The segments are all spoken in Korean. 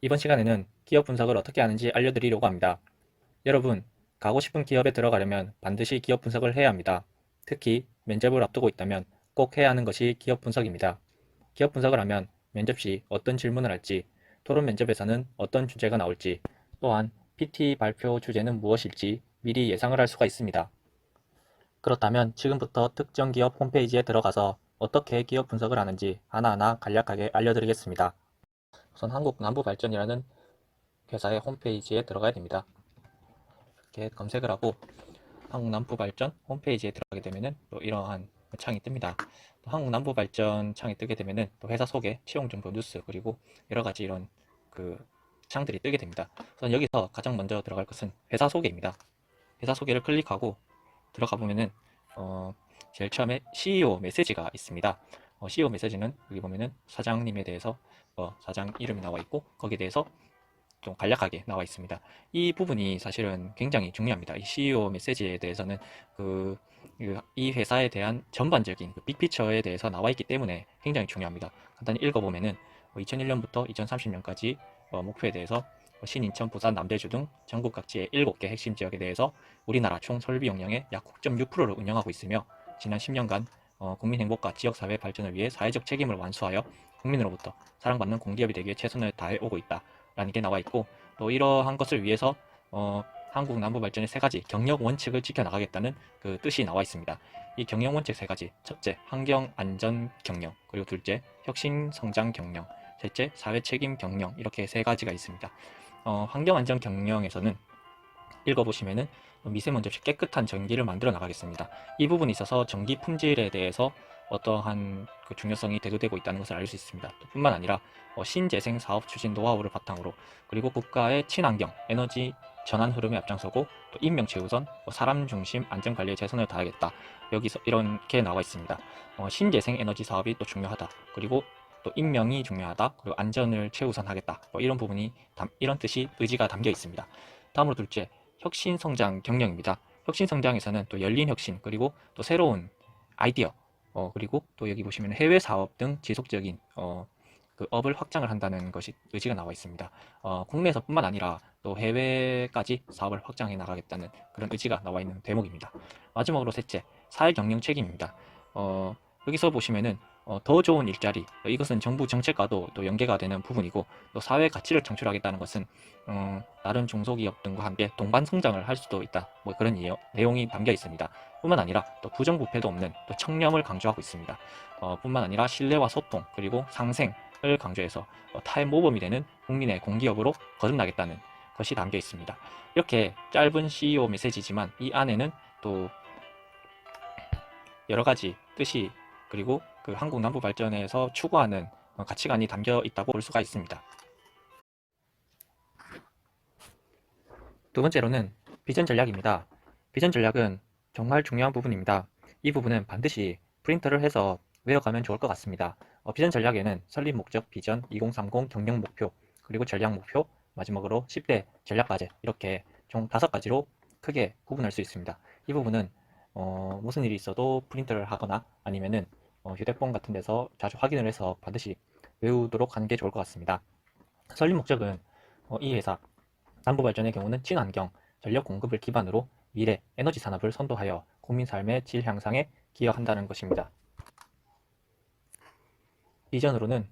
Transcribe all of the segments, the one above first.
이번 시간에는 기업 분석을 어떻게 하는지 알려드리려고 합니다. 여러분, 가고 싶은 기업에 들어가려면 반드시 기업 분석을 해야 합니다. 특히 면접을 앞두고 있다면 꼭 해야 하는 것이 기업 분석입니다. 기업 분석을 하면 면접 시 어떤 질문을 할지, 토론 면접에서는 어떤 주제가 나올지, 또한 PT 발표 주제는 무엇일지 미리 예상을 할 수가 있습니다. 그렇다면 지금부터 특정 기업 홈페이지에 들어가서 어떻게 기업 분석을 하는지 하나하나 간략하게 알려드리겠습니다. 우선 한국남부발전이라는 회사의 홈페이지에 들어가야 됩니다. 이렇게 검색을 하고 한국남부발전 홈페이지에 들어가게 되면은 또 이러한 창이 뜹니다. 또 한국남부발전 창이 뜨게 되면은 또 회사 소개, 채용정보 뉴스 그리고 여러 가지 이런 그 창들이 뜨게 됩니다. 우선 여기서 가장 먼저 들어갈 것은 회사 소개입니다. 회사 소개를 클릭하고 들어가 보면은 제일 처음에 CEO 메시지가 있습니다. CEO 메시지는 여기 보면은 사장님에 대해서 사장 이름이 나와 있고 거기에 대해서 좀 간략하게 나와 있습니다. 이 부분이 사실은 굉장히 중요합니다. 이 CEO 메시지에 대해서는 그, 이 회사에 대한 전반적인 빅피처에 대해서 나와 있기 때문에 굉장히 중요합니다. 간단히 읽어보면은 2001년부터 2030년까지 목표에 대해서 신인천, 부산, 남대주 등 전국 각지의 7개 핵심 지역에 대해서 우리나라 총 설비 용량의 약 9.6%를 운영하고 있으며 지난 10년간 국민 행복과 지역사회 발전을 위해 사회적 책임을 완수하여 국민으로부터 사랑받는 공기업이 되기 위해 최선을 다해 오고 있다. 라는 게 나와 있고 또 이러한 것을 위해서 한국 남부 발전의 세 가지 경영 원칙을 지켜나가겠다는 그 뜻이 나와 있습니다. 이 경영 원칙 세 가지, 첫째 환경 안전 경영, 그리고 둘째 혁신 성장 경영, 셋째 사회 책임 경영, 이렇게 세 가지가 있습니다. 환경 안전 경영에서는 읽어보시면은 미세먼지 없이 깨끗한 전기를 만들어 나가겠습니다. 이 부분에 있어서 전기 품질에 대해서 어떠한 그 중요성이 대두되고 있다는 것을 알 수 있습니다. 또 뿐만 아니라 신재생 사업 추진 노하우를 바탕으로 그리고 국가의 친환경 에너지 전환 흐름에 앞장서고 또 인명 최우선 사람 중심 안전 관리에 최선을 다하겠다. 여기서 이렇게 나와 있습니다. 신재생 에너지 사업이 또 중요하다. 그리고 또 인명이 중요하다. 그리고 안전을 최우선하겠다. 이런 부분이 이런 뜻이 의지가 담겨 있습니다. 다음으로 둘째 혁신성장 경영입니다. 혁신성장에서는 또 열린 혁신 그리고 또 새로운 아이디어 그리고 또 여기 보시면 해외 사업 등 지속적인 그 업을 확장을 한다는 것이 의지가 나와 있습니다. 국내에서뿐만 아니라 또 해외까지 사업을 확장해 나가겠다는 그런 의지가 나와 있는 대목입니다. 마지막으로 셋째, 사회경영 책임입니다. 여기서 보시면은 더 좋은 일자리, 이것은 정부 정책과도 또 연계가 되는 부분이고 또 사회 가치를 창출하겠다는 것은 다른 중소기업 등과 함께 동반 성장을 할 수도 있다. 그런 내용이 담겨 있습니다. 뿐만 아니라 또 부정부패도 없는 또 청렴을 강조하고 있습니다. 뿐만 아니라 신뢰와 소통 그리고 상생을 강조해서 타의 모범이 되는 국민의 공기업으로 거듭나겠다는 것이 담겨 있습니다. 이렇게 짧은 CEO 메시지지만 이 안에는 또 여러 가지 뜻이 그리고 그 한국 남부 발전에서 추구하는 가치관이 담겨 있다고 볼 수가 있습니다. 두 번째로는 비전 전략입니다. 비전 전략은 정말 중요한 부분입니다. 이 부분은 반드시 프린터를 해서 외워가면 좋을 것 같습니다. 비전 전략에는 설립 목적, 비전, 2030 경영 목표, 그리고 전략 목표, 마지막으로 10대 전략 과제 이렇게 총 5가지로 크게 구분할 수 있습니다. 이 부분은 무슨 일이 있어도 프린터를 하거나 아니면은 휴대폰 같은 데서 자주 확인을 해서 반드시 외우도록 하는 게 좋을 것 같습니다. 설립 목적은 이 회사 남부발전의 경우는 친환경 전력 공급을 기반으로 미래 에너지 산업을 선도하여 국민 삶의 질 향상에 기여한다는 것입니다. 비전으로는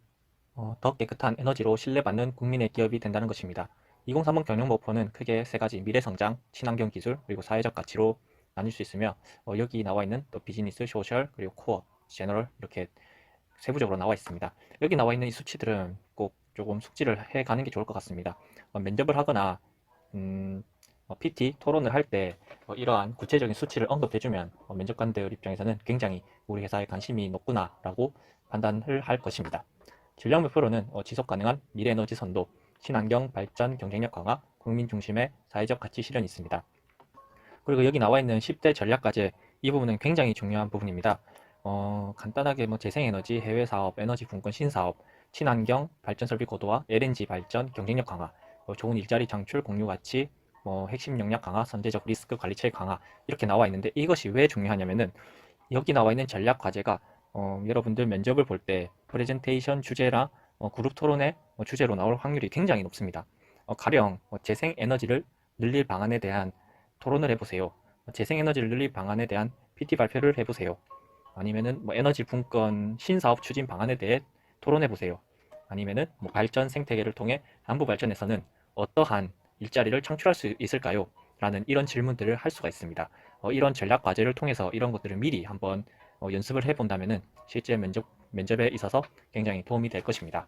더 깨끗한 에너지로 신뢰받는 국민의 기업이 된다는 것입니다. 2030 경영 목표는 크게 세 가지 미래 성장, 친환경 기술, 그리고 사회적 가치로 나뉠 수 있으며 여기 나와 있는 또 비즈니스, 소셜, 그리고 코어, 제너럴 이렇게 세부적으로 나와 있습니다. 여기 나와 있는 이 수치들은 꼭 조금 숙지를 해 가는 게 좋을 것 같습니다. 면접을 하거나 PT 토론을 할 때 이러한 구체적인 수치를 언급해주면 면접관들 입장에서는 굉장히 우리 회사에 관심이 높구나라고 판단을 할 것입니다. 전략 목표로는 지속 가능한 미래 에너지 선도, 친환경 발전 경쟁력 강화, 국민 중심의 사회적 가치 실현이 있습니다. 그리고 여기 나와 있는 10대 전략 과제 이 부분은 굉장히 중요한 부분입니다. 간단하게 재생에너지, 해외 사업, 에너지 분권 신사업, 친환경 발전 설비 고도화, LNG 발전 경쟁력 강화, 좋은 일자리 창출, 공유 가치, 핵심 역량 강화, 선제적 리스크 관리 체계 강화 이렇게 나와 있는데 이것이 왜 중요하냐면은 여기 나와 있는 전략 과제가 여러분들 면접을 볼 때 프레젠테이션 주제랑 그룹 토론의 주제로 나올 확률이 굉장히 높습니다. 가령 재생에너지를 늘릴 방안에 대한 토론을 해보세요. 재생에너지를 늘릴 방안에 대한 PT 발표를 해보세요. 아니면은 에너지 분권 신사업 추진 방안에 대해 토론해보세요. 아니면은 발전 생태계를 통해 남부 발전에서는 어떠한 일자리를 창출할 수 있을까요? 라는 이런 질문들을 할 수가 있습니다. 이런 전략 과제를 통해서 이런 것들을 미리 한번 연습을 해본다면은 실제 면접에 있어서 굉장히 도움이 될 것입니다.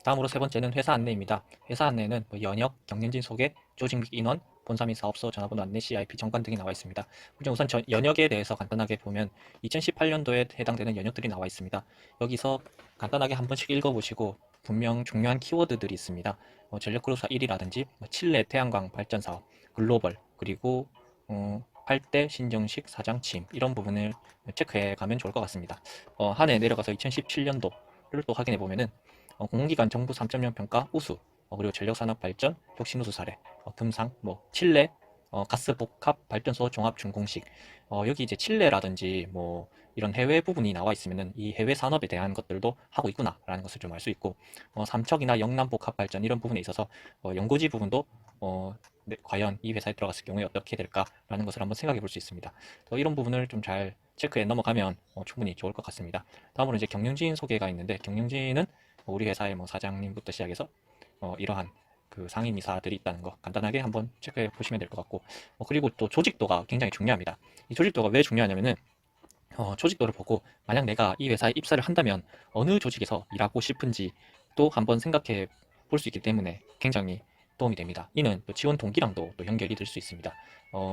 다음으로 세 번째는 회사 안내입니다. 회사 안내는 연역, 경영진 소개, 조직 및 인원, 본사 및 사업소, 전화번호 안내, CIP, 정관 등이 나와 있습니다. 우선 연역에 대해서 간단하게 보면 2018년도에 해당되는 연역들이 나와 있습니다. 여기서 간단하게 한 번씩 읽어보시고 분명 중요한 키워드들이 있습니다. 전력그룹사 1위라든지 칠레 태양광 발전 사업, 글로벌, 그리고 8대 신정식 사장 취임 이런 부분을 체크해 가면 좋을 것 같습니다. 한 해 내려가서 2017년도를 또 확인해 보면은 공공기관 정부 3.0 평가 우수, 그리고 전력산업 발전 혁신 우수 사례, 금상, 칠레, 가스복합 발전소 종합 준공식. 여기 이제 칠레라든지 이런 해외 부분이 나와 있으면은 이 해외 산업에 대한 것들도 하고 있구나라는 것을 좀 알 수 있고, 삼척이나 영남 복합 발전 이런 부분에 있어서 연고지 부분도 네, 과연 이 회사에 들어갔을 경우에 어떻게 될까라는 것을 한번 생각해 볼 수 있습니다. 이런 부분을 좀 잘 체크해 넘어가면 충분히 좋을 것 같습니다. 다음으로 이제 경영진 소개가 있는데, 경영진은 우리 회사의 사장님부터 시작해서 이러한 그 상임이사들이 있다는 거 간단하게 한번 체크해 보시면 될 것 같고, 그리고 또 조직도가 굉장히 중요합니다. 이 조직도가 왜 중요하냐면은 조직도를 보고 만약 내가 이 회사에 입사를 한다면 어느 조직에서 일하고 싶은지 또 한번 생각해 볼 수 있기 때문에 굉장히 도움이 됩니다. 이는 또 지원 동기랑도 또 연결이 될 수 있습니다.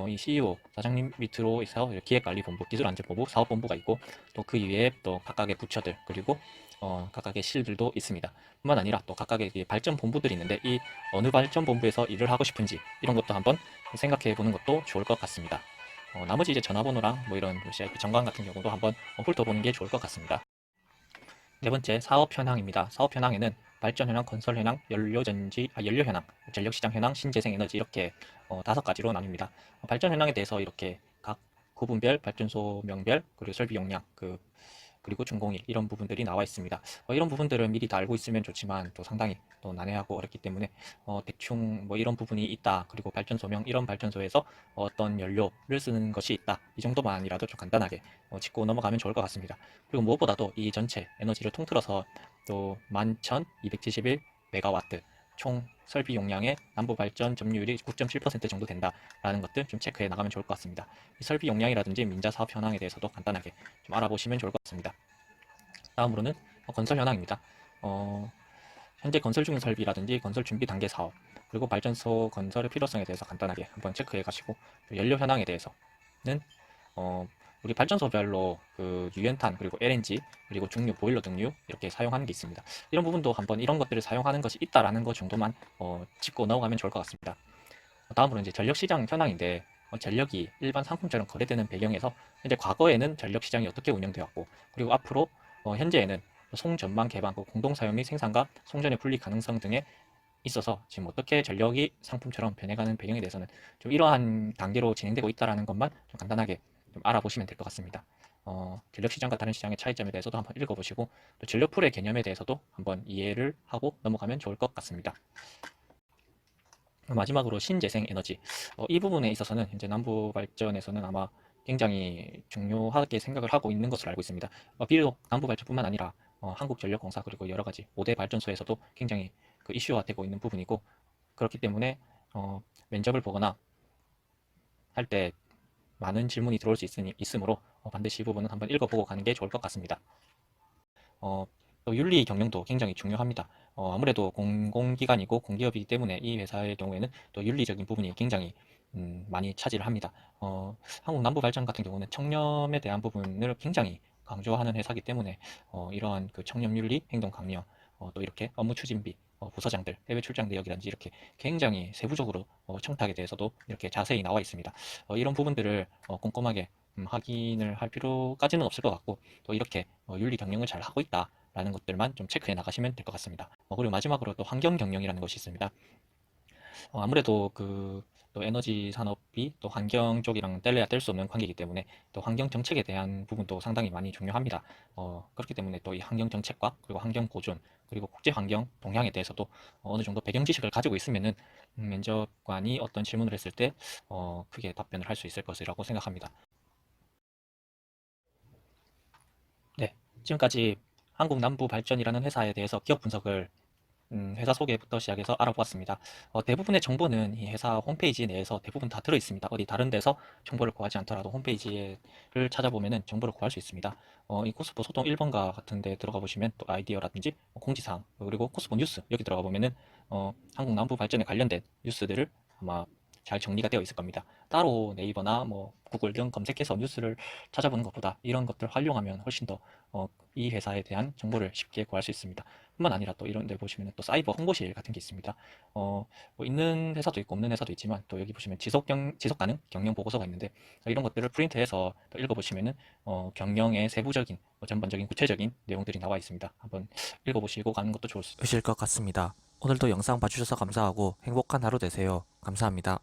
이 CEO, 사장님 밑으로 해서 기획관리본부, 기술안전본부, 사업본부가 있고, 또 그 이외에 또 각각의 부처들, 그리고 각각의 실들도 있습니다. 뿐만 아니라 또 각각의 발전본부들이 있는데, 이 어느 발전본부에서 일을 하고 싶은지 이런 것도 한번 생각해 보는 것도 좋을 것 같습니다. 나머지 이제 전화번호랑 이런 CIP 정관 같은 경우도 한번 훑어보는 게 좋을 것 같습니다. 네 번째, 사업 현황입니다. 사업 현황에는 발전 현황, 건설 현황, 연료 현황, 전력 시장 현황, 신재생 에너지 이렇게 5가지로 나뉩니다. 발전 현황에 대해서 이렇게 각 구분별, 발전소 명별, 그리고 설비 용량, 그리고 준공일 이런 부분들이 나와 있습니다. 이런 부분들은 미리 다 알고 있으면 좋지만 또 상당히 또 난해하고 어렵기 때문에 대충 이런 부분이 있다, 그리고 발전소명 이런 발전소에서 어떤 연료를 쓰는 것이 있다, 이 정도만이라도 좀 간단하게 짚고 넘어가면 좋을 것 같습니다. 그리고 무엇보다도 이 전체 에너지를 통틀어서 또 11,271메가와트 총 설비 용량의 남부 발전 점유율이 9.7% 정도 된다라는 것들 좀 체크해 나가면 좋을 것 같습니다. 이 설비 용량이라든지 민자 사업 현황에 대해서도 간단하게 좀 알아보시면 좋을 것 같습니다. 다음으로는 건설 현황입니다. 현재 건설 중인 설비라든지 건설 준비 단계 사업, 그리고 발전소 건설의 필요성에 대해서 간단하게 한번 체크해 가시고, 연료 현황에 대해서는 우리 발전소별로 그 유연탄, 그리고 LNG, 그리고 중류, 보일러 등류 이렇게 사용하는 게 있습니다. 이런 부분도 한번 이런 것들을 사용하는 것이 있다라는 것 정도만 짚고 넘어가면 좋을 것 같습니다. 다음으로 이제 전력 시장 현황인데, 전력이 일반 상품처럼 거래되는 배경에서 현재 과거에는 전력 시장이 어떻게 운영되었고, 그리고 앞으로 현재에는 송전망 개방, 공동 사용 및 생산과 송전의 분리 가능성 등에 있어서 지금 어떻게 전력이 상품처럼 변해가는 배경에 대해서는 좀 이러한 단계로 진행되고 있다라는 것만 좀 간단하게 좀 알아보시면 될 것 같습니다. 전력 시장과 다른 시장의 차이점에 대해서도 한번 읽어보시고, 또 전력풀의 개념에 대해서도 한번 이해를 하고 넘어가면 좋을 것 같습니다. 마지막으로 신재생 에너지, 이 부분에 있어서는 현재 남부 발전에서는 아마 굉장히 중요하게 생각을 하고 있는 것으로 알고 있습니다. 비록 남부 발전뿐만 아니라 한국전력공사, 그리고 여러 가지 5대 발전소에서도 굉장히 그 이슈화 되고 있는 부분이고, 그렇기 때문에 면접을 보거나 할 때 많은 질문이 들어올 수 있으므로 반드시 이 부분은 한번 읽어보고 가는 게 좋을 것 같습니다. 또 윤리 경영도 굉장히 중요합니다. 아무래도 공공기관이고 공기업이기 때문에 이 회사의 경우에는 또 윤리적인 부분이 굉장히 많이 차지를 합니다. 한국 남부발전 같은 경우는 청렴에 대한 부분을 굉장히 강조하는 회사이기 때문에 이러한 그 청렴윤리, 행동 강령, 또 이렇게 업무 추진비, 부서장들, 해외 출장 내역이라든지 이렇게 굉장히 세부적으로 청탁에 대해서도 이렇게 자세히 나와 있습니다. 이런 부분들을 꼼꼼하게 확인을 할 필요까지는 없을 것 같고, 또 이렇게 윤리 경영을 잘 하고 있다라는 것들만 좀 체크해 나가시면 될 것 같습니다. 그리고 마지막으로 또 환경 경영이라는 것이 있습니다. 아무래도 그 또 에너지 산업이 또 환경 쪽이랑 뗄래야 뗄 수 없는 관계이기 때문에 또 환경 정책에 대한 부분도 상당히 많이 중요합니다. 그렇기 때문에 또 이 환경 정책과 그리고 환경 보존 그리고 국제 환경 동향에 대해서도 어느 정도 배경 지식을 가지고 있으면은 면접관이 어떤 질문을 했을 때 크게 답변을 할 수 있을 것이라고 생각합니다. 네, 지금까지 한국남부발전이라는 회사에 대해서 기업 분석을 회사 소개부터 시작해서 알아보았습니다. 대부분의 정보는 이 회사 홈페이지 내에서 대부분 다 들어 있습니다. 어디 다른 데서 정보를 구하지 않더라도 홈페이지를 찾아보면은 정보를 구할 수 있습니다. 이 코스모 소통 1번가 같은 데 들어가 보시면 또 아이디어라든지 공지사항 그리고 코스모 뉴스 여기 들어가 보면은 한국 남부 발전에 관련된 뉴스들을 아마 잘 정리가 되어 있을 겁니다. 따로 네이버나 뭐 구글 등 검색해서 뉴스를 찾아보는 것보다 이런 것들 활용하면 훨씬 더 이 회사에 대한 정보를 쉽게 구할 수 있습니다. 뿐만 아니라 또 이런 데 보시면 또 사이버 홍보실 같은 게 있습니다. 뭐 있는 회사도 있고 없는 회사도 있지만 또 여기 보시면 지속 가능 경영 보고서가 있는데 이런 것들을 프린트해서 또 읽어보시면은 경영의 세부적인 전반적인 구체적인 내용들이 나와 있습니다. 한번 읽어보시고 가는 것도 좋으실 것 같습니다. 오늘도 영상 봐주셔서 감사하고 행복한 하루 되세요. 감사합니다.